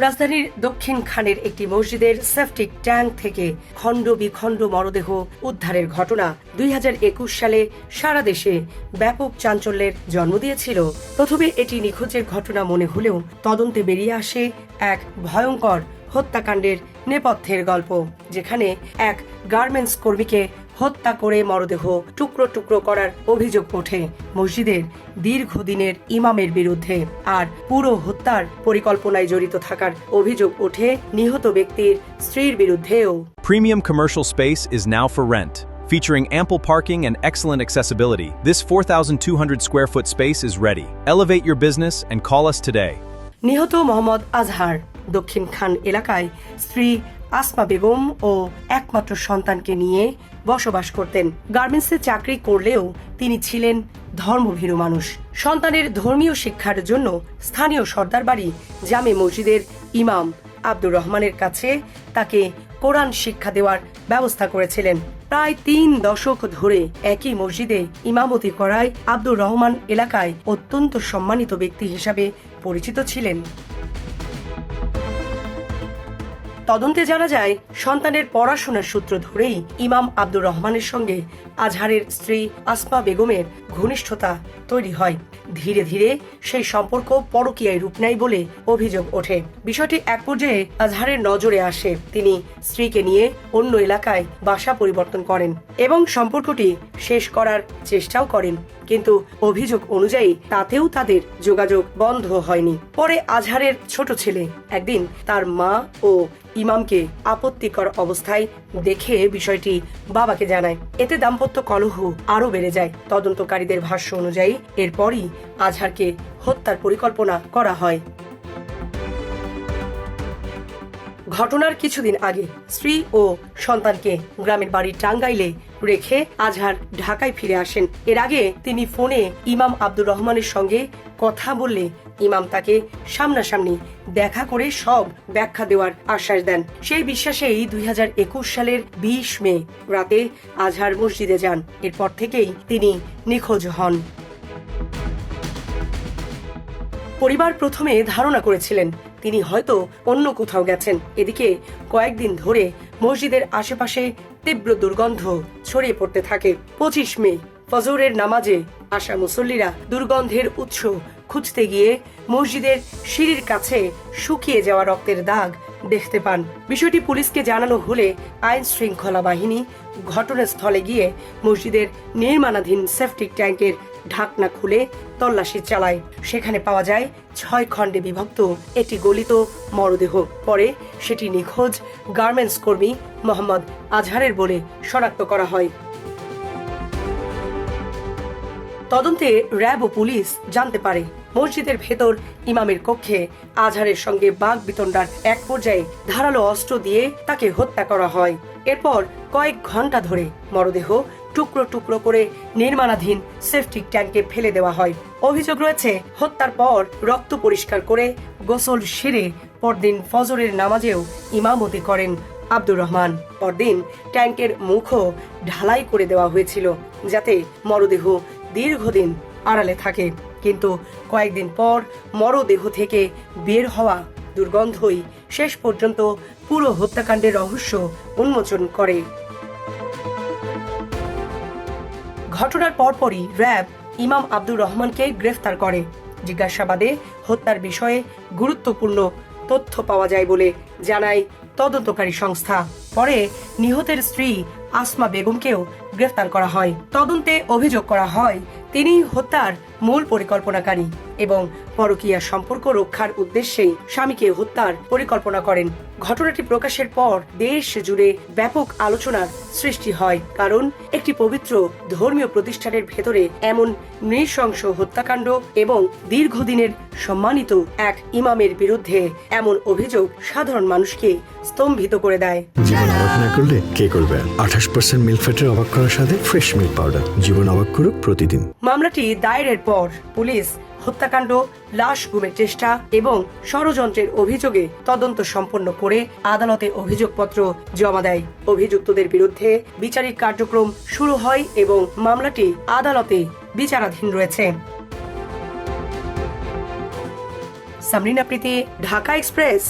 রাজধানীর দক্ষিণ খানের একটি মসজিদের সেপটিক ট্যাঙ্ক থেকে খণ্ড বিখণ্ড মরদেহ উদ্ধারের ঘটনা ২০২১ সালে সারা দেশে ব্যাপক চাঞ্চল্যের জন্ম দিয়েছিল। প্রথমে এটি নিখোঁজের ঘটনা মনে হলেও তদন্তে বেরিয়ে আসে এক ভয়ঙ্কর হত্যাকাণ্ডের নেপথ্যের গল্প, যেখানে এক গার্মেন্টস কর্মীকে হত্যা করে মরদেহ টুকরো টুকরো করার অভিযোগ ওঠে মসজিদের দীর্ঘদিনের ইমামের বিরুদ্ধে। আর পুরো হত্যার পরিকল্পনায় জড়িত থাকার অভিযোগ ওঠে নিহত ব্যক্তির স্ত্রীর বিরুদ্ধেও। Premium commercial space is now for rent. Featuring ample parking and excellent accessibility, this 4,200 square foot space is ready. Elevate your business and call us today. নিহত মোহাম্মদ আজহার দক্ষিণ খান এলাকায় স্ত্রী আসমা বেগম ও একমাত্র সন্তানকে নিয়ে বসবাস করতেন। গার্মেন্টসে চাকরি করলেও তিনি ছিলেন ধর্মভীরু মানুষ। সন্তানের ধর্মীয় শিক্ষার জন্য স্থানীয় সর্দার বাড়ি জামে মসজিদের ইমাম আব্দুর রহমানের কাছে তাকে কোরআন শিক্ষা দেওয়ার ব্যবস্থা করেছিলেন। প্রায় ৩ দশক ধরে একই মসজিদে ইমামতি করায় আব্দুর রহমান এলাকায় অত্যন্ত সম্মানিত ব্যক্তি হিসাবে পরিচিত ছিলেন। তদন্তে জানা যায়, সন্তানের পড়াশোনার সূত্র ধরেই ইমাম আব্দুর রহমানের সঙ্গে আজহারের স্ত্রী আসমা বেগমের ঘনিষ্ঠতা তৈরি হয়। ধীরে ধীরে সেই সম্পর্ক পরকীয়ায় রূপ নেয় বলে অভিযোগ ওঠে। বিষয়টি এক পর্যায়ে আজহারের নজরে আসে। তিনি স্ত্রীকে নিয়ে অন্য এলাকায় বাসা পরিবর্তন করেন এবং সম্পর্কটি শেষ করার চেষ্টাও করেন, কিন্তু অভিযোগ অনুযায়ী তাতেও তাদের যোগাযোগ বন্ধ হয়নি। পরে আজহারের ছোট ছেলে একদিন তার মা ও ইমামকে আপত্তিকর অবস্থায় দেখে বিষয়টি বাবাকে জানায়। এতে দাম্পত্য কলহ আরো বেড়ে যায়। তদন্তকারীদের ভাষ্য অনুযায়ী এরপরই আজহারকে হত্যার পরিকল্পনা করা হয়। ঘটনার কিছুদিন আগে স্ত্রী ও সন্তানকে গ্রামের বাড়ি টাঙ্গাইলে রেখে আজহার ঢাকায় ফিরে আসেন। এর আগে তিনি ফোনে ইমাম আব্দুর রহমানের সঙ্গে কথা বললে ইমাম তাকে সামনাসামনি দেখা করে সব ব্যাখ্যা দেওয়ার আশ্বাস দেন। সেই বিশ্বাসেই ২০২১ সালের ২০ মে রাতে আজহার মসজিদে যান। এরপর থেকেই তিনি নিখোঁজ হন। পরিবার প্রথমে ধারণা করেছিলেন তিনি হয়তো অন্য কোথাও গেছেন। এদিকে কয়েকদিন ধরে মসজিদের আশেপাশে তীব্র দুর্গন্ধ ছড়িয়ে পড়তে থাকে। ২৫ মে ফজরের নামাজে আসা মুসল্লিরা দুর্গন্ধের উৎস খুঁজতে গিয়ে মসজিদের সিঁড়ির কাছে শুকিয়ে যাওয়া রক্তের দাগ দেখতে পান। বিষয়টি পুলিশকে জানানো হলে আইন শৃঙ্খলা বাহিনী ঘটনাস্থলে গিয়ে মসজিদের নির্মাণাধীন সেপটিক ট্যাঙ্কের ঢাকনা খুলে তল্লাশি চালায়। সেখানে পাওয়া যায় ৬ খণ্ডে বিভক্ত একটি গলিত মরদেহ। পরে সেটি নিখোঁজ গার্মেন্টস কর্মী মোহাম্মদ আজহারের বলে শনাক্ত করা হয়। তদন্তে র্যাব ও পুলিশ জানতে পারে মসজিদের ভেতর ইমামের কক্ষে আজহারের সঙ্গে বাকবিতণ্ডার এক পর্যায়ে ধারালো অস্ত্র দিয়ে তাকে হত্যা করা হয়। এরপর কয়েক ঘন্টা ধরে মরদেহ টুকরো টুকরো করে নির্মাণাধীন সেপটিক ট্যাঙ্কে ফেলে দেওয়া হয়। অভিযোগ রয়েছে হত্যার পর রক্ত পরিষ্কার করে গোসল সেরে পরদিন ফজরের নামাজেও ইমামতি করেন আব্দুর রহমান। পরদিন ট্যাঙ্কের মুখও ঢালাই করে দেওয়া হয়েছিল যাতে মরদেহ দীর্ঘদিন আড়ালে থাকে, কিন্তু কয়েকদিন পর মরদেহ থেকে বের হওয়া দুর্গন্ধই শেষ পর্যন্ত পুরো হত্যাকাণ্ডের রহস্য উন্মোচন করে। ঘটনার পরপরই র্যাব ইমাম আব্দুর রহমানকে গ্রেফতার করে। জিজ্ঞাসাবাদে হত্যার বিষয়ে গুরুত্বপূর্ণ তথ্য পাওয়া যায় বলে জানায় তদন্তকারী সংস্থা। পরে নিহতের স্ত্রী আসমা বেগমকেও গ্রেফতার করা হয়। তদন্তে অভিযোগ করা হয় তিনি হত্যার মূল পরিকল্পনাকারী এবং পরকীয়া সম্পর্ক রক্ষার উদ্দেশ্যে স্বামীকে হত্যার পরিকল্পনা করেন। ঘটনাটি প্রকাশের পর দেশ জুড়ে ব্যাপক আলোচনার সৃষ্টি হয়, কারণ একটি পবিত্র ধর্মীয় প্রতিষ্ঠানের ভেতরে এমন নৃশংস হত্যাকাণ্ড এবং দীর্ঘদিনের সম্মানিত এক ইমামের বিরুদ্ধে এমন অভিযোগ সাধারণ মানুষকে স্তম্ভিত করে দেয়। জীবন অবাক না করলে কে করবে? 28% মিল্ক ফ্যাটের অবাক করার সাথে ফ্রেশ মিল্ক পাউডার। জীবন অবাক করুক প্রতিদিন। মামলাটি দায়েরের পর পুলিশ হত্যাকাণ্ড, লাশ গুমের চেষ্টা এবং ষড়যন্ত্রের অভিযোগে তদন্ত সম্পন্ন করে আদালতে অভিযোগপত্র জমা দেয়। অভিযুক্তদের বিরুদ্ধে বিচারিক কার্যক্রম শুরু হয় এবং মামলাটি আদালতে বিচারাধীন রয়েছে। সামরিনা প্রীতি, ঢাকা এক্সপ্রেস।